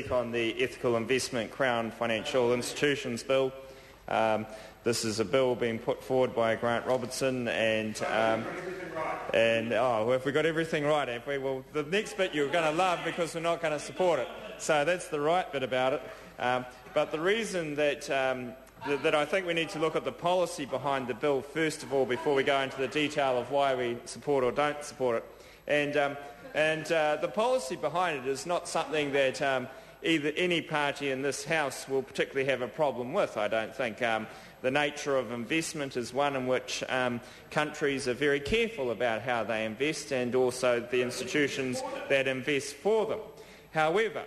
On the Ethical Investment Crown Financial Institutions Bill. This is a bill being put forward by Grant Robertson, and have we got everything right, have we? Well, the next bit you're going to love because we're not going to support it. So that's the right bit about it. But the reason that that I think we need to look at the policy behind the bill first of all before we go into the detail of why we support or don't support it. And the policy behind it is not something that either any party in this House will particularly have a problem with, I don't think. The nature of investment is one in which countries are very careful about how they invest, and also the institutions that invest for them. However,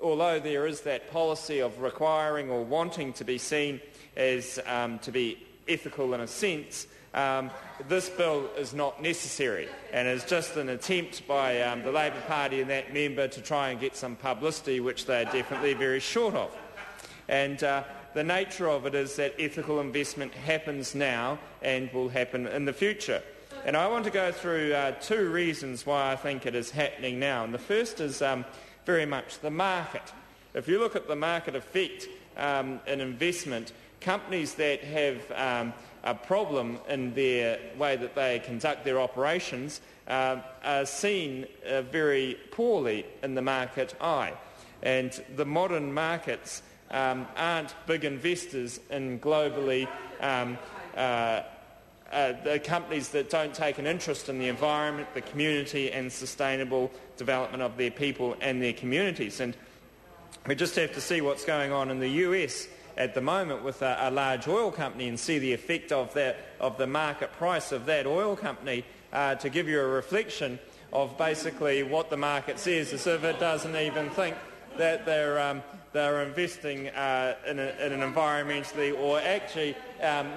although there is that policy of requiring or wanting to be seen as to be ethical in a sense, this bill is not necessary and is just an attempt by the Labour Party and that member to try and get some publicity, which they are definitely very short of. And the nature of it is that ethical investment happens now and will happen in the future. And I want to go through two reasons why I think it is happening now. And the first is very much the market. If you look at the market effect in investment, companies that have a problem in their way that they conduct their operations are seen very poorly in the market eye. And the modern markets aren't big investors in globally the companies that don't take an interest in the environment, the community and sustainable development of their people and their communities. And we just have to see what's going on in the US at the moment with a large oil company and see the effect of the market price of that oil company to give you a reflection of basically what the market says, as if it doesn't even think that they're investing in an environmentally or actually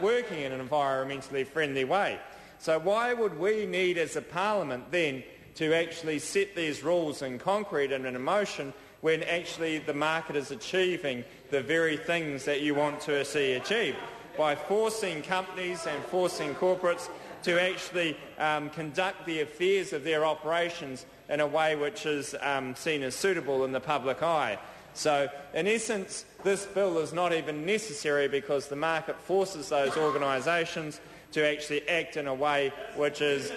working in an environmentally friendly way. So why would we need as a parliament then to actually set these rules in concrete and in motion when actually the market is achieving the very things that you want to see achieved, by forcing companies and forcing corporates to actually conduct the affairs of their operations in a way which is seen as suitable in the public eye. So, in essence, this bill is not even necessary because the market forces those organisations to actually act in a way which is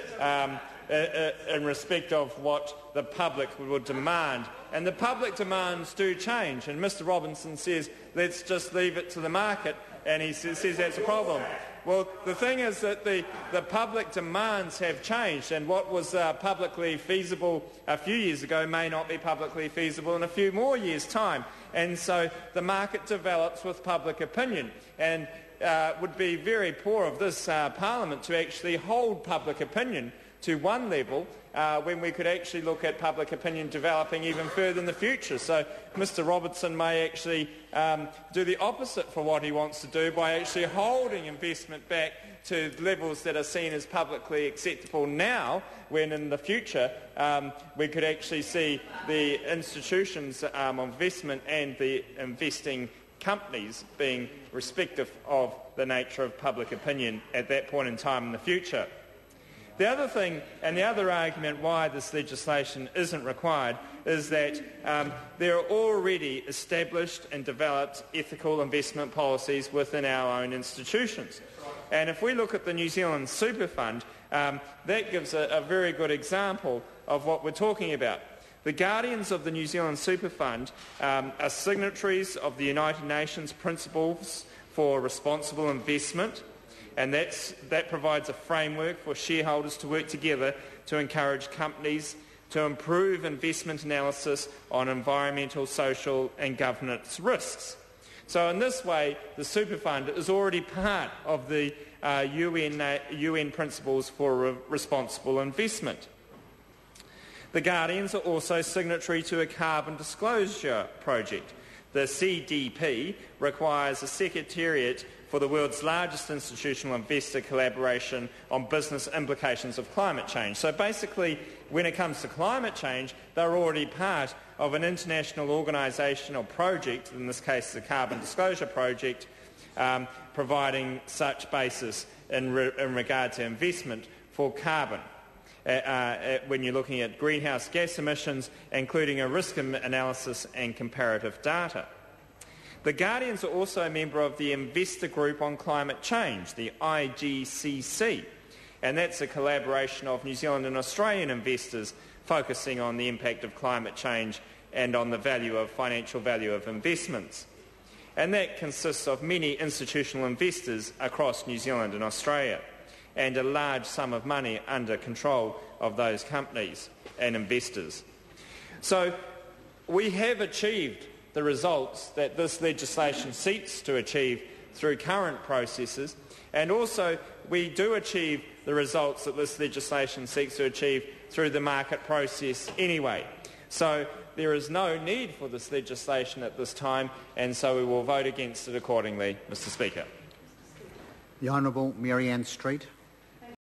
in respect of what the public would demand. And the public demands do change, and Mr Robinson says, let's just leave it to the market, and he says that's a problem. Well, the thing is that the public demands have changed, and what was publicly feasible a few years ago may not be publicly feasible in a few more years' time. And so the market develops with public opinion, and would be very poor of this Parliament to actually hold public opinion to one level when we could actually look at public opinion developing even further in the future. So Mr Robertson may actually do the opposite for what he wants to do by actually holding investment back to levels that are seen as publicly acceptable now, when in the future we could actually see the institutions of investment and the investing companies being respective of the nature of public opinion at that point in time in the future. The other thing, and the other argument why this legislation isn't required, is that there are already established and developed ethical investment policies within our own institutions. And if we look at the New Zealand Super Fund, that gives a very good example of what we're talking about. The guardians of the New Zealand Super Fund are signatories of the United Nations Principles for Responsible Investment, and that provides a framework for shareholders to work together to encourage companies to improve investment analysis on environmental, social and governance risks. So in this way, the Super Fund is already part of the UN Principles for Responsible Investment. The Guardians are also signatory to a carbon disclosure project. The CDP requires a secretariat for the world's largest institutional investor collaboration on business implications of climate change. So basically, when it comes to climate change, they're already part of an international organisation or project, in this case the Carbon Disclosure Project, providing such basis in regard to investment for carbon. when you're looking at greenhouse gas emissions, including a risk analysis and comparative data. The Guardians are also a member of the Investor Group on Climate Change, the IGCC, and that's a collaboration of New Zealand and Australian investors focusing on the impact of climate change and on the financial value of investments. And that consists of many institutional investors across New Zealand and Australia, and a large sum of money under control of those companies and investors. So we have achieved the results that this legislation seeks to achieve through current processes, and also we do achieve the results that this legislation seeks to achieve through the market process anyway. So there is no need for this legislation at this time, and so we will vote against it accordingly, Mr. Speaker. The Honourable Mary Ann Street.